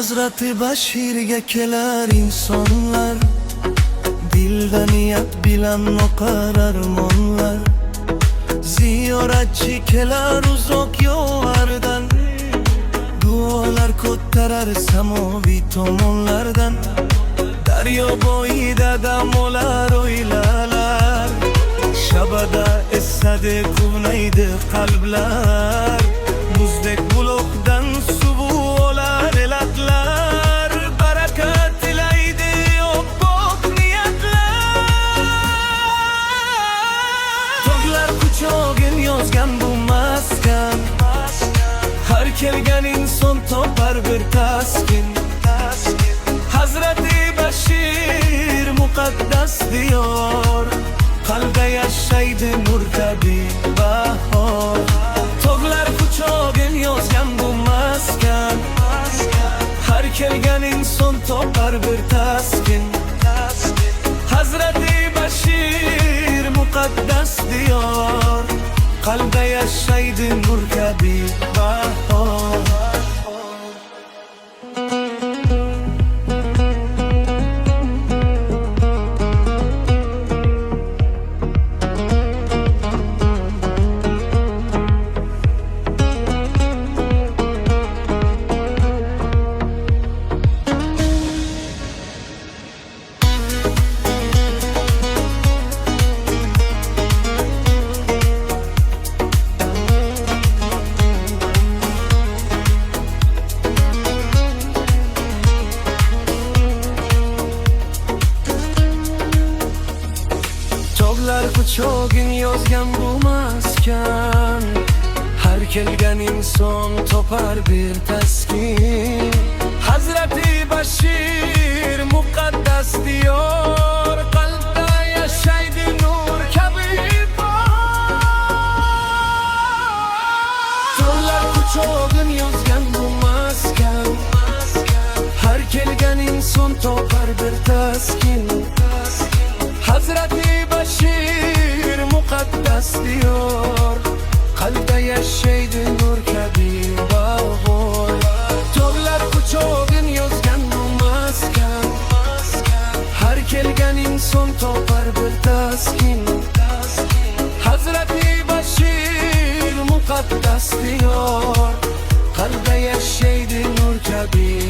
Hazreti Başir'ge keler insonlar, dilda niyat bilan o'qar armonlar. Ziyoratchi kelar uzoq yo'llardan, duolar ko'tarar samoviy tomonlardan. Daryo bo'yida dam olar o'ylalar, shabada esadi quvnaydi qalblar. Muzdek buloqdan suv olar elatlar, barakat tilaydi oppoq niyatlar. Tog'lar quchog'in yozgan bu maskan, har kelgan inson topar bir taskin. Hazreti Bashir muqaddas diyor, qalbda yashaydi nur kabi bahor. Tog'lar quchog'in yozgan bu maskan, har kelgan inson topar bir taskin. Hazreti Bashir muqaddas diyor, qalbda yashaydi nur kabi bahor. Tog'lar quchog'in yozgan bu maskan, har kelgan inson topar bir taskin. Hazreti Bashir muqaddas diyor, qalbda yashaydi nur kabi bahor. Tog'lar quchog'in yozgan bu maskan, har kelgan inson topar bir taskin. Hazreti Bashir muqaddas diyor, qalbda yashaydi nur kabi bahor. Tog'lar quchog'in yozgan bu maskan, har kelgan inson topar bir taskin. Hazreti Bashir muqaddas diyor, qalbda yashaydi nur kabi